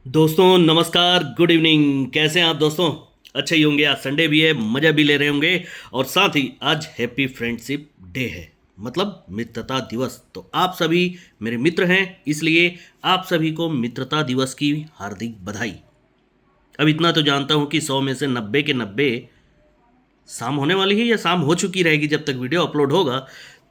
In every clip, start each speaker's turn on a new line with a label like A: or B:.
A: दोस्तों नमस्कार, good evening. कैसे हैं आप दोस्तों? अच्छे ही होंगे। आज संडे भी है, मज़ा भी ले रहे होंगे। और साथ ही आज हैप्पी फ्रेंडशिप डे है, मतलब मित्रता दिवस। तो आप सभी मेरे मित्र हैं, इसलिए आप सभी को मित्रता दिवस की हार्दिक बधाई। अब इतना तो जानता हूं कि 100 में से 90 के 90 शाम होने वाली है या शाम हो चुकी रहेगी जब तक वीडियो अपलोड होगा,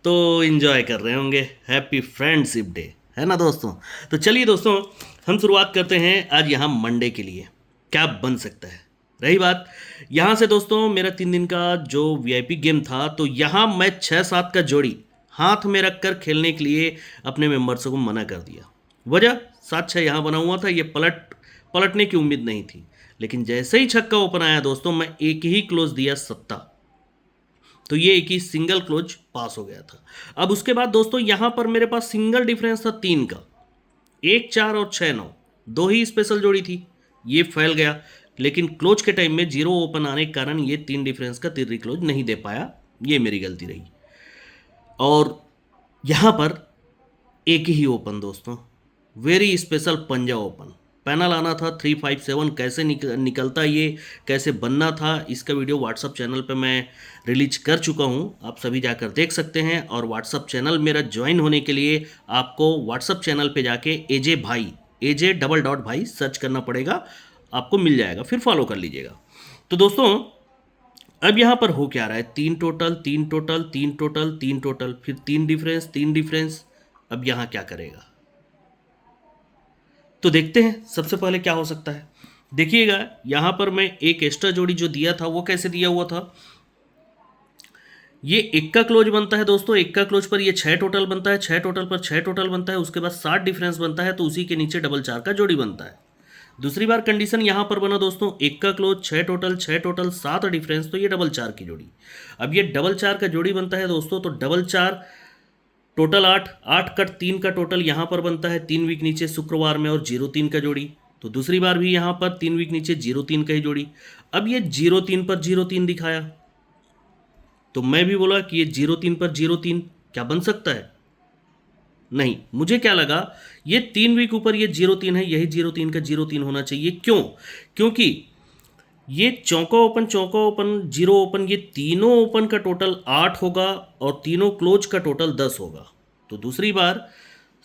A: तो इन्जॉय कर रहे होंगे हैप्पी फ्रेंडशिप डे, है ना दोस्तों? तो चलिए दोस्तों, हम शुरुआत करते हैं आज यहाँ मंडे के लिए क्या बन सकता है। रही बात यहाँ से दोस्तों, मेरा 3 दिन का जो वीआईपी गेम था, तो यहाँ मैं 6-7 का जोड़ी हाथ में रखकर खेलने के लिए अपने मेंबर्स को मना कर दिया। वजह 7-6 यहाँ बना हुआ था, ये पलटने की उम्मीद नहीं थी। लेकिन जैसे ही छक्का ओपन आया दोस्तों, मैं एक ही क्लोज दिया 7, तो ये एक ही सिंगल क्लोज पास हो गया था। अब उसके बाद दोस्तों यहाँ पर मेरे पास सिंगल डिफरेंस था 3 का, 1-4 और 6-9, दो ही स्पेशल जोड़ी थी। ये फैल गया, लेकिन क्लोज के टाइम में 0 ओपन आने के कारण ये 3 डिफरेंस का तिर्री क्लोज नहीं दे पाया। ये मेरी गलती रही। और यहाँ पर एक ही ओपन दोस्तों, वेरी स्पेशल पंजा ओपन। पैनल आना था 357, कैसे निकलता ये, कैसे बनना था, इसका वीडियो व्हाट्सअप चैनल पे मैं रिलीज कर चुका हूँ, आप सभी जाकर देख सकते हैं। और व्हाट्सअप चैनल मेरा ज्वाइन होने के लिए आपको व्हाट्सअप चैनल पे जाके एजे भाई, एजे डबल डॉट भाई सर्च करना पड़ेगा, आपको मिल जाएगा, फिर फॉलो कर लीजिएगा। तो दोस्तों अब यहाँ पर हो क्या रहा है, 3 टोटल 3 टोटल 3 टोटल 3 टोटल, फिर 3 डिफरेंस 3 डिफरेंस। अब यहाँ क्या करेगा, तो देखते हैं सबसे पहले क्या हो सकता है। देखिएगा यहां पर मैं एक एक्स्ट्रा जोड़ी जो दिया था वो कैसे दिया हुआ था। ये एक का क्लोज बनता है दोस्तों, एक का क्लोज पर ये 6 टोटल बनता है, 6 टोटल पर 6 टोटल बनता है, उसके बाद 7 डिफरेंस बनता है, तो उसी के नीचे डबल 4 का जोड़ी बनता है। दूसरी बार कंडीशन यहां पर बना दोस्तों, एक का क्लोज 6 टोटल 6 टोटल 7 डिफरेंस, तो ये डबल 4 की जोड़ी। अब ये डबल 4 का जोड़ी बनता है दोस्तों, तो डबल 4 टोटल 8, 8 कट 3 का टोटल यहाँ पर बनता है 3 वीक नीचे शुक्रवार में, और 0-3 का जोड़ी। तो दूसरी बार भी यहाँ पर 3 वीक नीचे 0-3 का ही जोड़ी। अब ये 0-3 पर 0-3 दिखाया, तो मैं भी बोला कि ये 0-3 पर 0-3 क्या बन सकता है। नहीं, मुझे क्या लगा, ये 3 वीक ऊपर ये 0-3 है, यही 0-3 का 0-3 होना चाहिए। क्यों? क्योंकि ये चौका ओपन 0 ओपन, ये तीनों ओपन का टोटल 8 होगा और तीनों क्लोज का टोटल 10 होगा। तो दूसरी बार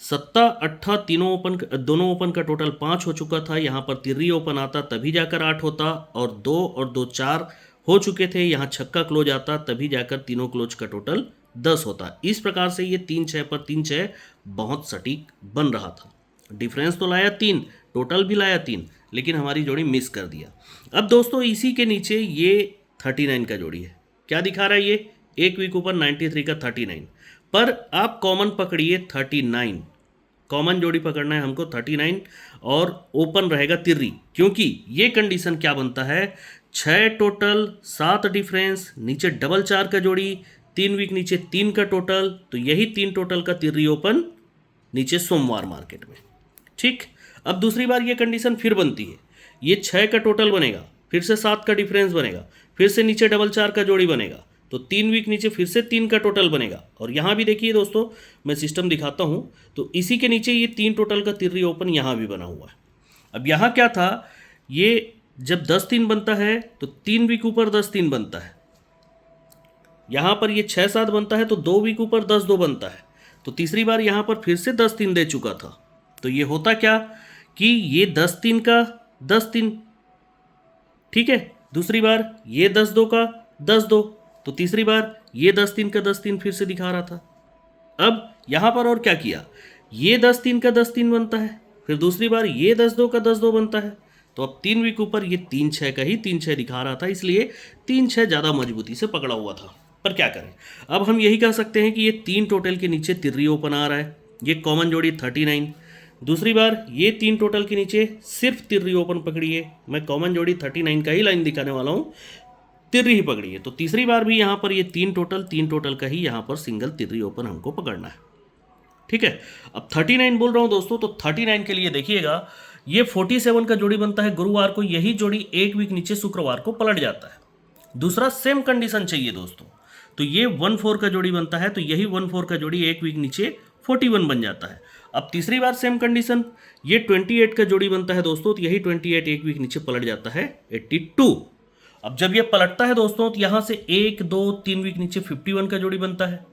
A: 7-8 तीनों ओपन, दोनों ओपन का टोटल 5 हो चुका था। यहाँ पर तिर्री ओपन आता तभी जाकर 8 होता, और 2 और 2 4 हो चुके थे। यहाँ छक्का क्लोज आता तभी जाकर तीनों क्लोज का टोटल 10 होता। इस प्रकार से ये 3-6 पर 3-6 बहुत सटीक बन रहा था। डिफरेंस तो लाया 3, टोटल भी लाया 3, लेकिन हमारी जोड़ी मिस कर दिया। अब दोस्तों इसी के नीचे ये 39 का जोड़ी है। क्या दिखा रहा है ये, एक वीक ऊपर 93 का 39, पर आप कॉमन पकड़िए 39, कॉमन जोड़ी पकड़ना है हमको 39, और ओपन रहेगा तिर्री। क्योंकि ये कंडीशन क्या बनता है, 6 टोटल 7 डिफरेंस, नीचे डबल 4 का जोड़ी, 3 वीक नीचे 3 का टोटल, तो यही 3 टोटल का तिर्री ओपन नीचे सोमवार मार्केट में। ठीक, अब दूसरी बार ये कंडीशन फिर बनती है, ये 6 का टोटल बनेगा, फिर से 7 का डिफरेंस बनेगा, फिर से नीचे डबल 4 का जोड़ी बनेगा, तो 3 वीक नीचे फिर से 3 का टोटल बनेगा। और यहाँ भी देखिए दोस्तों, मैं सिस्टम दिखाता हूँ, तो इसी के नीचे ये 3 टोटल का तिर्री ओपन यहाँ भी बना हुआ है। अब यहाँ क्या था, ये जब 10-3 बनता है तो 3 वीक ऊपर 10-3 बनता है, यहाँ पर ये 6-7 बनता है तो 2 वीक ऊपर 10-2 बनता है। तो तीसरी बार यहाँ पर फिर से 10-3 दे चुका था, तो ये होता क्या कि ये 10-3 का 10-3, ठीक है। दूसरी बार ये 10-2 का 10-2, तो तीसरी बार ये 10-3 का 10-3 फिर से दिखा रहा था। अब यहाँ पर और क्या किया, ये 10-3 का 10-3 बनता है, फिर दूसरी बार ये 10-2 का 10-2 बनता है। तो अब 3 वीक ऊपर ये 3-6 का ही 3-6 दिखा रहा था, इसलिए 3-6 ज़्यादा मजबूती से पकड़ा हुआ था। पर क्या करें, अब हम यही कह सकते हैं कि ये 3 टोटल के नीचे तिर्री ओपन आ रहा है, ये कॉमन जोड़ी 39। दूसरी बार ये 3 टोटल के नीचे सिर्फ तिर्री ओपन पकड़िए, मैं कॉमन जोड़ी 39 का ही लाइन दिखाने वाला हूँ, तिर्री ही पकड़िए। तो तीसरी बार भी यहाँ पर ये 3 टोटल का ही यहाँ पर सिंगल तिर्री ओपन हमको पकड़ना है, ठीक है। अब 39 बोल रहा हूँ दोस्तों, तो 39 के लिए देखिएगा, ये 47 का जोड़ी बनता है गुरुवार को, यही जोड़ी एक वीक नीचे शुक्रवार को पलट जाता है। दूसरा सेम कंडीशन चाहिए दोस्तों, तो ये 14 का जोड़ी बनता है, तो यही 14 का जोड़ी एक वीक नीचे 41 बन जाता है। अब तीसरी बार सेम कंडीशन, ये 28 का जोड़ी बनता है दोस्तों, तो यही 28 एक वीक नीचे पलट जाता है 82। अब जब ये पलटता है दोस्तों तो यहां से 1 2 3 वीक नीचे 51 का जोड़ी बनता है।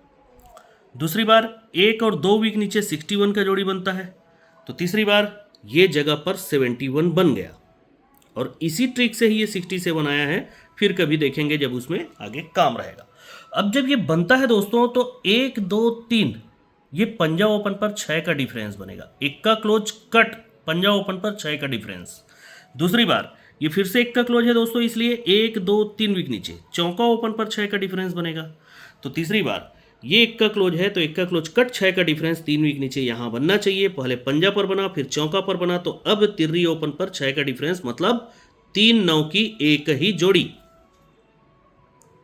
A: दूसरी बार 1 और 2 वीक नीचे 61 का जोड़ी बनता है। तो तीसरी बार ये जगह पर 71 बन गया, और इसी ट्रिक से ही ये 67 आया है। फिर कभी देखेंगे जब उसमें आगे काम रहेगा। अब जब ये बनता है दोस्तों तो 1 2 3 ये पंजा ओपन पर 6 का डिफरेंस बनेगा। एक का क्लोज कट, पंजा ओपन पर 6 का डिफरेंस। दूसरी बार ये फिर से एक का क्लोज है दोस्तों, इसलिए 1 2 3 वीक नीचे चौका ओपन पर 6 का डिफरेंस बनेगा। तो तीसरी बार ये एक का क्लोज है, तो एक का क्लोज कट 6 का डिफरेंस 3 वीक नीचे यहां बनना चाहिए। पहले पंजा पर बना, फिर चौका पर बना, तो अब तिर्री ओपन पर 6 का डिफरेंस, मतलब 3 9 की एक ही जोड़ी।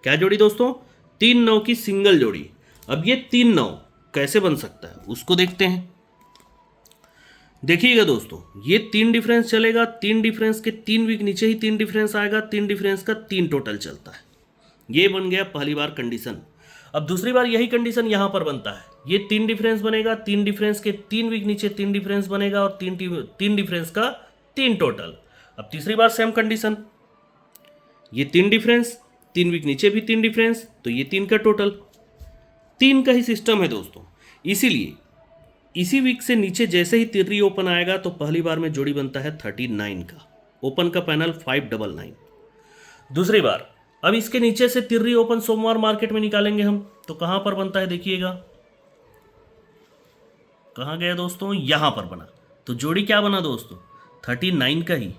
A: क्या जोड़ी दोस्तों? 3 9 की सिंगल जोड़ी। अब ये 3 9 कैसे बन सकता है उसको देखते हैं। देखिएगा दोस्तों, ये 3 डिफरेंस चलेगा, 3 डिफरेंस के 3 वीक नीचे ही 3 डिफरेंस आएगा, 3 डिफरेंस का 3 टोटल चलता है। ये बन गया पहली बार कंडीशन। अब दूसरी बार यही कंडीशन यहां पर बनता है। ये 3 डिफरेंस बनेगा, 3 डिफरेंस के 3 वीक नीचे 3 डिफरेंस बनेगा, और 3 डिफरेंस का 3 टोटल। अब तीसरी बार सेम कंडीशन, ये 3 डिफरेंस, 3 वीक नीचे भी 3 डिफरेंस, तो ये 3 का टोटल। 3 का ही सिस्टम है दोस्तों, इसीलिए इसी वीक से नीचे जैसे ही तिर्री ओपन आएगा तो पहली बार में जोड़ी बनता है 39 का, ओपन का पैनल 599। दूसरी बार अब इसके नीचे से तिर्री ओपन सोमवार मार्केट में निकालेंगे हम, तो कहां पर बनता है देखिएगा, कहां गया दोस्तों, यहां पर बना। तो जोड़ी क्या बना दोस्तों? 39 का ही।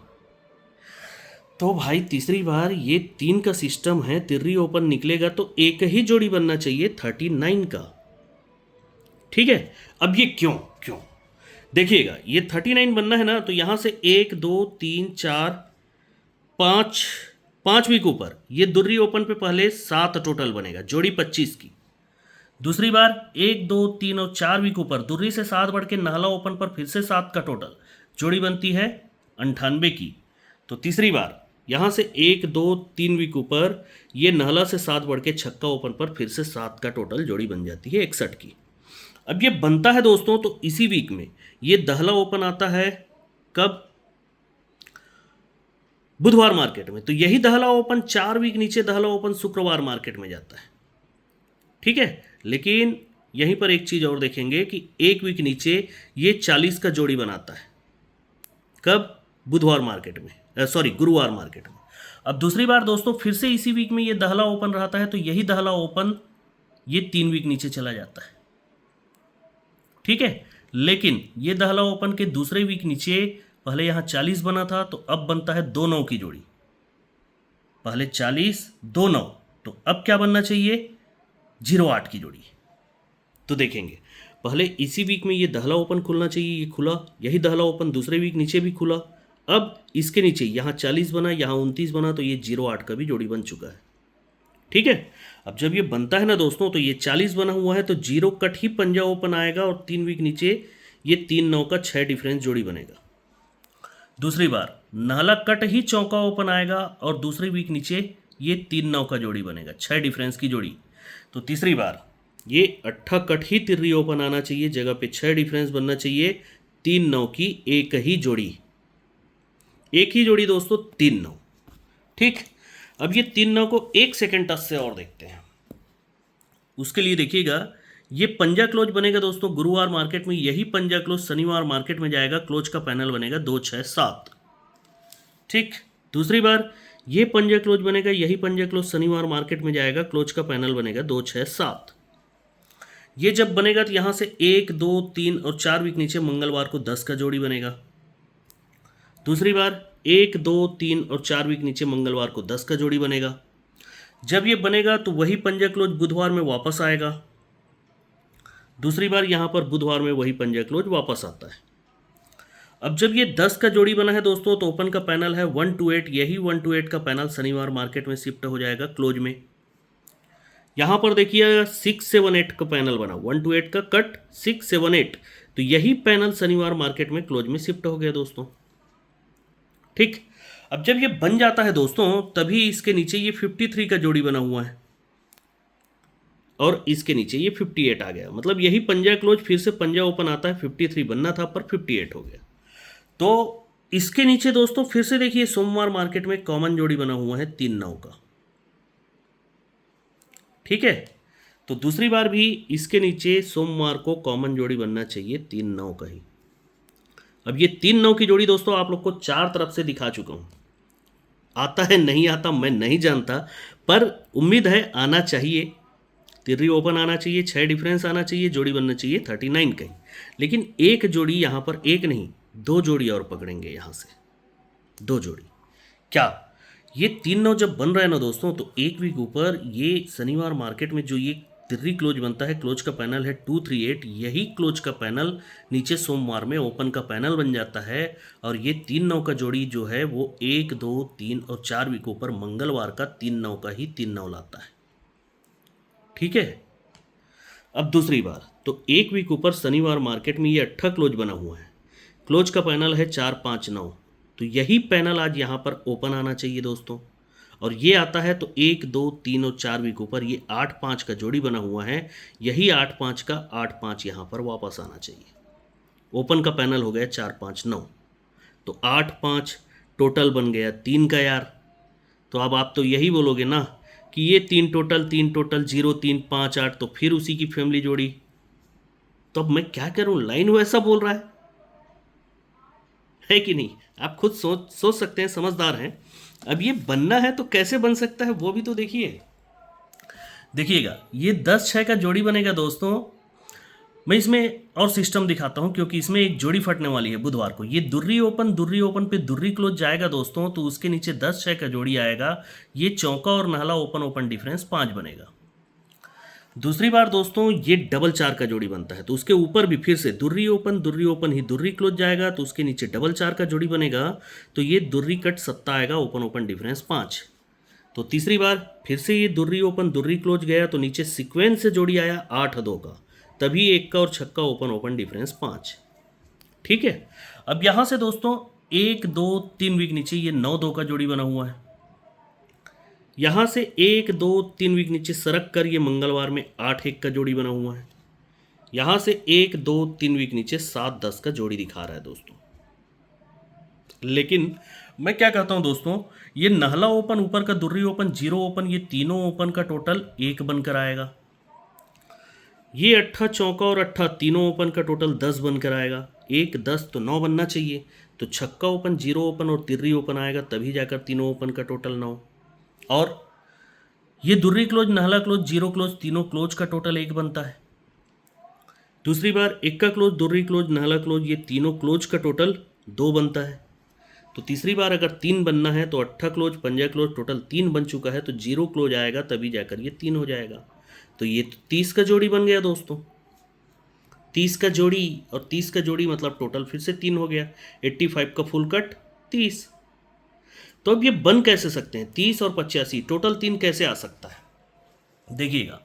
A: तो भाई तीसरी बार ये 3 का सिस्टम है, तिर्री ओपन निकलेगा तो एक ही जोड़ी बनना चाहिए 39 का। ठीक है, अब ये क्यों क्यों देखिएगा, ये 39 बनना है ना, तो यहां से 1 2 3 4 5 वीक ऊपर ये दुर्री ओपन पे पहले 7 टोटल बनेगा, जोड़ी 25 की। दूसरी बार 1 2 3 और 4 वीक ऊपर दुर्री से 7 बढ़ के नाला ओपन पर फिर से 7 का टोटल, जोड़ी बनती है 98 की। तो तीसरी बार यहां से 1 2 3 वीक ऊपर ये नहला से 7 बढ़ के छक्का ओपन पर फिर से 7 का टोटल, जोड़ी बन जाती है 61 की। अब ये बनता है दोस्तों तो इसी वीक में ये दहला ओपन आता है, कब? बुधवार मार्केट में। तो यही दहला ओपन 4 वीक नीचे दहला ओपन शुक्रवार मार्केट में जाता है। ठीक है, लेकिन यहीं पर एक चीज और देखेंगे कि 1 वीक नीचे ये 40 का जोड़ी बनाता है, कब? बुधवार मार्केट में, सॉरी गुरुवार मार्केट में। अब दूसरी बार दोस्तों फिर से इसी वीक में ये दहला ओपन रहता है, तो यही दहला ओपन ये 3 वीक नीचे चला जाता है। ठीक है, लेकिन ये दहला ओपन के दूसरे वीक नीचे पहले यहां 40 बना था, तो अब बनता है 2 9 की जोड़ी। पहले 40 2 9, तो अब क्या बनना चाहिए? 08 की जोड़ी। तो देखेंगे पहले इसी वीक में ये दहला ओपन खुलना चाहिए, ये खुला, यही दहला ओपन दूसरे वीक नीचे भी खुला। अब इसके नीचे यहाँ 40 बना, यहाँ 29 बना, तो ये 08 का भी जोड़ी बन चुका है। ठीक है, अब जब ये बनता है ना दोस्तों, तो ये 40 बना हुआ है, तो 0 कट ही पंजा ओपन आएगा, और 3 वीक नीचे ये 3 9 का 6 डिफरेंस जोड़ी बनेगा। दूसरी बार नाला कट ही चौका ओपन आएगा, और दूसरी वीक नीचे ये 3 9 का जोड़ी बनेगा, 6 डिफरेंस की जोड़ी। तो तीसरी बार ये 8 कट ही तिर्री ओपन आना चाहिए, जगह पे 6 डिफरेंस बनना चाहिए, 3 9 की एक ही जोड़ी, एक ही जोड़ी दोस्तों 3 9। ठीक, अब ये 3 9 को 1 सेकेंड टच से और देखते हैं। उसके लिए देखिएगा, ये पंजा क्लोज बनेगा दोस्तों गुरुवार मार्केट में, यही पंजा क्लोज शनिवार मार्केट में जाएगा, क्लोज का पैनल बनेगा 2 6 7। ठीक, दूसरी बार ये पंजा क्लोज बनेगा, यही पंजा क्लोज शनिवार मार्केट में जाएगा, क्लोज का पैनल बनेगा 2 6 7। ये जब बनेगा तो यहां से 1 2 3 और 4 वीक नीचे मंगलवार को 10 का जोड़ी बनेगा। दूसरी बार 1 2 3 और 4 वीक नीचे मंगलवार को 10 का जोड़ी बनेगा। जब ये बनेगा तो वही पंजा क्लोज बुधवार में वापस आएगा। दूसरी बार यहां पर बुधवार में वही पंजा क्लोज वापस आता है। अब जब ये 10 का जोड़ी बना है दोस्तों, तो ओपन का पैनल है 1 to 8, यही 1 to 8 का पैनल शनिवार मार्केट में शिफ्ट हो जाएगा क्लोज में। यहां पर देखिए 6 7 8 का पैनल बना, 1 to 8 का कट 6 7 8, तो यही पैनल शनिवार मार्केट में क्लोज में शिफ्ट हो गया दोस्तों। ठीक, अब जब ये बन जाता है दोस्तों, तभी इसके नीचे ये 53 का जोड़ी बना हुआ है। और इसके नीचे ये 58 आ गया, मतलब यही पंजा क्लोज फिर से पंजा ओपन आता है, 53 बनना था पर 58 हो गया। तो इसके नीचे दोस्तों फिर से देखिए सोमवार मार्केट में कॉमन जोड़ी बना हुआ है 3-9 का, ठीक है। तो दूसरी बार भी इसके नीचे सोमवार को कॉमन जोड़ी बनना चाहिए 3-9 का ही। अब ये 3-9 की जोड़ी दोस्तों आप लोग को चार तरफ से दिखा चुका हूं, आता है नहीं आता मैं नहीं जानता, पर उम्मीद है आना चाहिए। तिर्री ओपन आना चाहिए, 6 डिफरेंस आना चाहिए, जोड़ी बनना चाहिए 39 का ही। लेकिन एक जोड़ी यहाँ पर, एक नहीं 2 जोड़ी और पकड़ेंगे यहाँ से, 2 जोड़ी। क्या ये 3-9 जब बन रहा है ना दोस्तों, तो एक वीक ऊपर ये शनिवार मार्केट में जो ये तिर्री क्लोज बनता है, क्लोज का पैनल है 238, यही क्लोज का पैनल नीचे सोमवार में ओपन का पैनल बन जाता है। और ये 3-9 का जोड़ी जो है वो 1, 2, 3 और 4 वीक ऊपर मंगलवार का 3-9 का ही 3-9 लाता है, ठीक है। अब दूसरी बार तो एक वीक ऊपर शनिवार मार्केट में ये 8 क्लोज बना हुआ है, क्लोज का पैनल है 4-5-9, तो यही पैनल आज यहाँ पर ओपन आना चाहिए दोस्तों। और ये आता है तो 1, 2, 3 और 4 वीक ऊपर ये 8-5 का जोड़ी बना हुआ है, यही 8-5 का 8-5 यहाँ पर वापस आना चाहिए। ओपन का पैनल हो गया 4-5-9, तो 8-5 टोटल बन गया 3 का यार। तो अब आप तो यही बोलोगे ना कि ये 3 टोटल 0, 3, 5, 8, तो फिर उसी की फैमिली जोड़ी। तो अब मैं क्या करूं, लाइन वैसा बोल रहा है कि नहीं? आप खुद सोच सकते हैं, समझदार हैं। अब ये बनना है तो कैसे बन सकता है वो भी तो देखिएगा। ये 10-6 का जोड़ी बनेगा दोस्तों। मैं इसमें और सिस्टम दिखाता हूं, क्योंकि इसमें एक जोड़ी फटने वाली है बुधवार को। ये दुर्री ओपन पे दुर्री क्लोज जाएगा दोस्तों, तो उसके नीचे 10-6 का जोड़ी आएगा। ये चौका और नाला ओपन डिफरेंस 5 बनेगा। दूसरी बार दोस्तों ये डबल 4 का जोड़ी बनता है, तो उसके ऊपर भी फिर से दुर्री ओपन ही दुर्री क्लोज जाएगा, तो उसके नीचे डबल 4 का जोड़ी बनेगा। तो ये दुर्री कट 7 आएगा, ओपन डिफरेंस 5। तो तीसरी बार फिर से ये दुर्री ओपन दुर्री क्लोज गया, तो नीचे सीक्वेंस से जोड़ी आया 8-2 का, तभी 1 का और 6 का ओपन डिफरेंस 5, ठीक है। अब यहाँ से दोस्तों 1, 2, 3 वीक नीचे ये 9-2 का जोड़ी बना हुआ है। यहाँ से 1, 2, 3 वीक नीचे सरक कर ये मंगलवार में 8-1 का जोड़ी बना हुआ है। यहाँ से 1, 2, 3 वीक नीचे 7-10 का जोड़ी दिखा रहा है दोस्तों। लेकिन मैं क्या कहता हूँ दोस्तों, ये नहला ओपन, ऊपर का दुर्री ओपन, जीरो ओपन, ये तीनों ओपन का टोटल 1 बनकर आएगा। ये 8 चौका और 8 तीनों ओपन का टोटल 10 बनकर आएगा। 1, 10 तो 9 बनना चाहिए, तो छक्का ओपन, जीरो ओपन और तिर्री ओपन आएगा, तभी जाकर तीनों ओपन का टोटल 9। और ये दुर्री क्लोज, नहला क्लोज, जीरो क्लोज, तीनों क्लोज का टोटल 1 बनता है। दूसरी बार 1 का क्लोज, दुर्री क्लोज, नहला क्लोज, ये तीनों क्लोज का टोटल 2 बनता है। तो तीसरी बार अगर 3 बनना है तो 8 क्लोज, पंजा क्लोज, टोटल 3 बन चुका है, तो जीरो क्लोज आएगा, तभी जाकर ये 3 हो जाएगा। तो ये तो 30 का जोड़ी बन गया दोस्तों। 30 का जोड़ी और 30 का जोड़ी मतलब टोटल फिर से 3 हो गया। 85 का फुल कट 30। तो अब ये बन कैसे सकते हैं? 30 और 85 टोटल 3 कैसे आ सकता है? देखिएगा,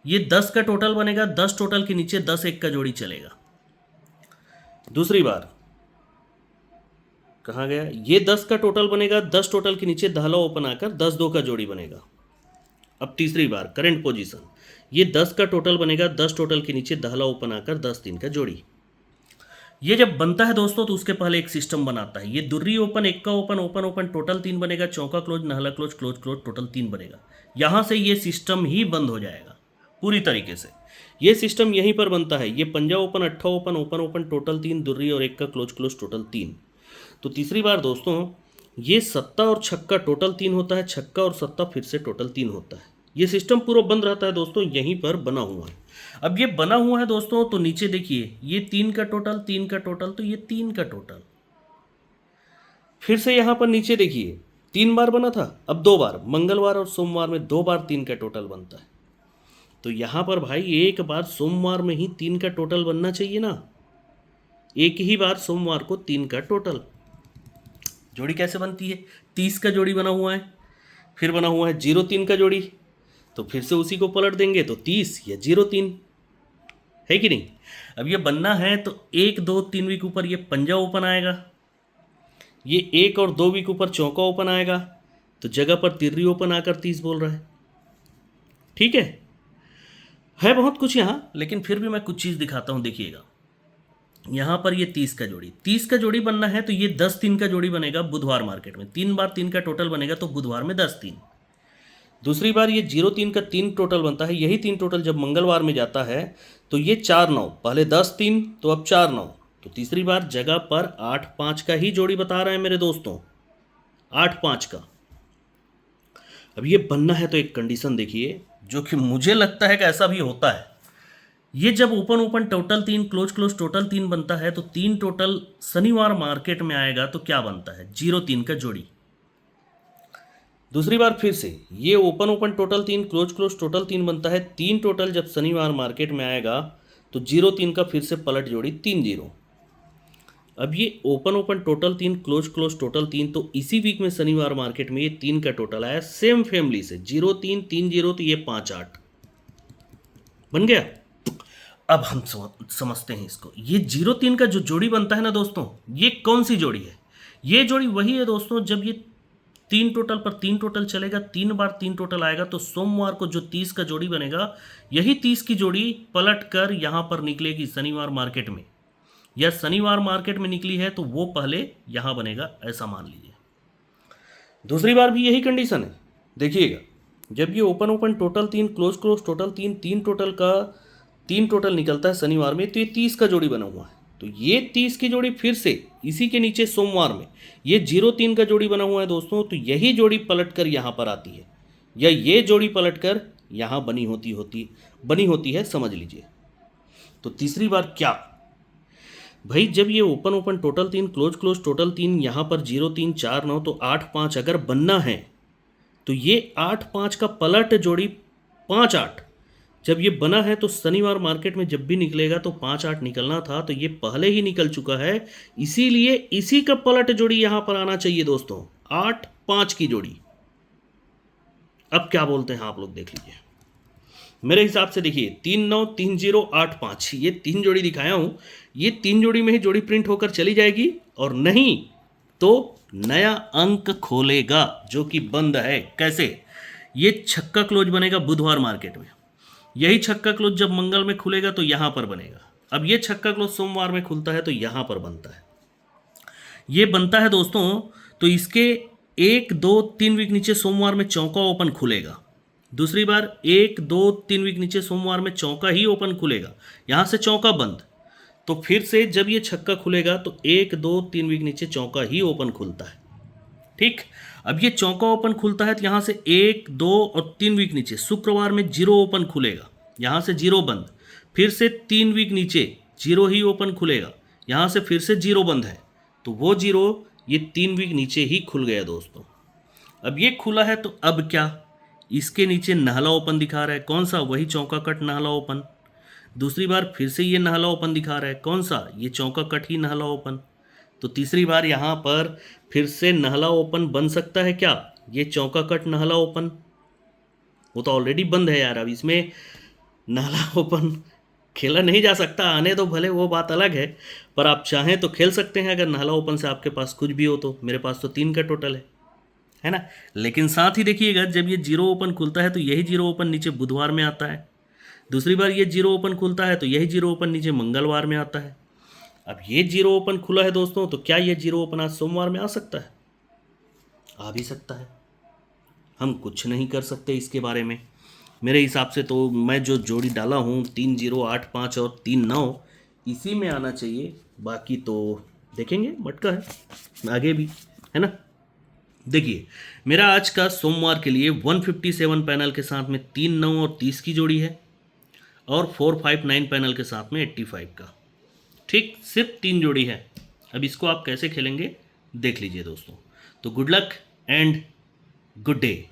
A: ये 10 का टोटल बनेगा, 10 टोटल के नीचे 10-1 का जोड़ी चलेगा। दूसरी बार कहाँ गया? ये 10 का टोटल बनेगा, 10 टोटल के नीचे दहला ओपन आकर 10-2 का जोड़ी बनेगा। अब तीसरी बार करंट पोजीशन, ये 10 का टोटल बनेगा, 10 टोटल के नीचे दहला ओपन आकर 10-3 का जोड़ी। ये जब बनता है दोस्तों तो उसके पहले एक सिस्टम बनाता है। ये दुर्री ओपन, 1 का ओपन टोटल 3 बनेगा, चौका क्लोज, नहला क्लोज, क्लोज क्लोज, टोटल 3 बनेगा। यहाँ से ये सिस्टम ही बंद हो जाएगा पूरी तरीके से। ये सिस्टम यहीं पर बनता है। ये पंजा ओपन, 8 ओपन टोटल 3, दुर्री और 1 का क्लोज क्लोज टोटल 3। तो तीसरी बार दोस्तों ये सत्ता और छक्का टोटल 3 होता है, छक्का और सत्ता फिर से टोटल 3 होता है। ये सिस्टम पूरा बंद रहता है दोस्तों, यहीं पर बना हुआ है। अब ये बना हुआ है दोस्तों, तो नीचे देखिए ये 3 का टोटल, 3 का टोटल, तो ये 3 का टोटल। फिर से यहाँ पर नीचे देखिए 3 बार बना था, अब 2 बार, मंगलवार और सोमवार में 2 बार 3 का टोटल बनता है। तो यहाँ पर भाई एक बार सोमवार में ही 3 का टोटल बनना चाहिए ना, एक ही बार सोमवार को 3 का टोटल। जोड़ी कैसे बनती है? 30 का जोड़ी बना हुआ है, फिर बना हुआ है 0-3 का जोड़ी, तो फिर से उसी को पलट देंगे तो 30 या 0-3, है कि नहीं? अब ये बनना है तो 1, 2, 3 वीक ऊपर ये पंजा ओपन आएगा, ये 1 और 2 वीक ऊपर चौका ओपन आएगा, तो जगह पर तिर्री ओपन आकर 30 बोल रहा है, ठीक है। है बहुत कुछ यहाँ, लेकिन फिर भी मैं कुछ चीज़ दिखाता हूँ। देखिएगा यहाँ पर ये 30 का जोड़ी, 30 का जोड़ी बनना है तो ये 10-3 का जोड़ी बनेगा बुधवार मार्केट में, 3 बार 3 का टोटल बनेगा तो बुधवार में 10-3। दूसरी बार ये 0-3 का 3 टोटल बनता है, यही 3 टोटल जब मंगलवार में जाता है तो ये 4-9, पहले 10-3 तो अब 4-9, तो तीसरी बार जगह पर 8-5 का ही जोड़ी बता रहा है मेरे दोस्तों, 8-5 का। अब ये बनना है तो एक कंडीशन देखिए, जो कि मुझे लगता है कि ऐसा भी होता है। ये जब open open total 3, close close total 3 बनता है तो 3 टोटल शनिवार मार्केट में आएगा तो क्या बनता है, 0-3 का जोड़ी। दूसरी बार फिर से ये open open total 3, close close total 3 बनता है, 3 टोटल जब शनिवार मार्केट में आएगा तो 0-3 का फिर से पलट जोड़ी 3-0। अब ये open open total 3, close close total 3, तो इसी वीक में शनिवार मार्केट में ये 3 का टोटल आया सेम फैमिली से, 0-3 3-0, तो ये 5-8 बन गया। अब हम समझते हैं इसको। ये 0-3 का जो जोड़ी बनता है ना दोस्तों, ये कौन सी जोड़ी है? ये जोड़ी वही है दोस्तों, जब ये 3 टोटल पर 3 टोटल चलेगा, 3 बार 3 टोटल आएगा तो सोमवार को जो 30 का जोड़ी बनेगा, यही 30 की जोड़ी पलट कर यहाँ पर निकलेगी शनिवार मार्केट में, या शनिवार मार्केट में निकली है तो वो पहले यहाँ बनेगा, ऐसा मान लीजिए। दूसरी बार भी यही कंडीशन है। देखिएगा जब ये open open total 3, close close total 3, 3 total का 3 टोटल निकलता है शनिवार में, तो ये 30 का जोड़ी बना हुआ है, तो ये 30 की जोड़ी फिर से इसी के नीचे सोमवार में ये 0-3 का जोड़ी बना हुआ है दोस्तों, तो यही जोड़ी पलट कर यहाँ पर आती है, या ये जोड़ी पलट कर यहाँ बनी होती है, समझ लीजिए। तो तीसरी बार क्या भाई, जब ये open open total 3, close close total 3, यहाँ पर 0-3 4-9, तो 8-5 अगर बनना है तो ये 8-5 का पलट जोड़ी 5-8 जब ये बना है तो शनिवार मार्केट में जब भी निकलेगा तो 5-8 निकलना था, तो ये पहले ही निकल चुका है, इसीलिए इसी का पलट जोड़ी यहां पर आना चाहिए दोस्तों, 8-5 की जोड़ी। अब क्या बोलते हैं आप लोग, देख लीजिए मेरे हिसाब से। देखिए 3-9 3-0 8-5, ये 3 जोड़ी दिखाया हूं, ये 3 जोड़ी में ही जोड़ी प्रिंट होकर चली जाएगी, और नहीं तो नया अंक खोलेगा जो कि बंद है। कैसे? ये छक्का क्लोज बनेगा बुधवार मार्केट में, यही छक्का क्लोज जब मंगल में खुलेगा तो यहां पर बनेगा। अब ये छक्का क्लोज सोमवार में खुलता है तो यहां पर बनता है, ये बनता है दोस्तों, तो इसके 1-2-3 वीक नीचे सोमवार में चौका ओपन खुलेगा। दूसरी बार 1-2-3 वीक नीचे सोमवार में चौका ही ओपन खुलेगा, यहां से चौका बंद, तो फिर से जब ये छक्का खुलेगा तो 1-2-3 वीक नीचे चौका ही ओपन खुलता है। ठीक, अब ये चौका ओपन खुलता है तो यहाँ से 1-2 और 3 वीक नीचे शुक्रवार में 0 ओपन खुलेगा, यहाँ से 0 बंद, फिर से 3 वीक नीचे 0 ही ओपन खुलेगा, यहाँ से फिर से 0 बंद है, तो वो 0 ये 3 वीक नीचे ही खुल गया दोस्तों। अब ये खुला है तो अब क्या, इसके नीचे नहला ओपन दिखा रहा है, कौन सा? वही चौका कट नहला ओपन। दूसरी बार फिर से ये नहला ओपन दिखा रहा है, कौन सा? ये चौका कट ही नहला ओपन। तो तीसरी बार यहाँ पर फिर से नहला ओपन बन सकता है क्या? ये चौका कट नहला ओपन, वो तो ऑलरेडी बंद है यार, अब इसमें नहला ओपन खेला नहीं जा सकता, आने तो भले, वो बात अलग है, पर आप चाहें तो खेल सकते हैं अगर नहला ओपन से आपके पास कुछ भी हो तो। मेरे पास तो 3 का टोटल है ना। लेकिन साथ ही देखिएगा जब ये 0 ओपन खुलता है तो यही 0 ओपन नीचे बुधवार में आता है, दूसरी बार ये 0 ओपन खुलता है तो यही 0 ओपन नीचे मंगलवार में आता है। अब ये 0 ओपन खुला है दोस्तों, तो क्या ये 0 ओपन आज सोमवार में आ सकता है? आ भी सकता है, हम कुछ नहीं कर सकते इसके बारे में। मेरे हिसाब से तो मैं जो जोड़ी डाला हूँ 3-0 8-5 और 3-9, इसी में आना चाहिए, बाकी तो देखेंगे, मटका है आगे भी, है ना। देखिए मेरा आज का सोमवार के लिए 157 पैनल के साथ में 3-9 और 30 की जोड़ी है, और 459 पैनल के साथ में 85 का। ठीक, सिर्फ 3 जोड़ी है। अब इसको आप कैसे खेलेंगे देख लीजिए दोस्तों। तो good luck and good day.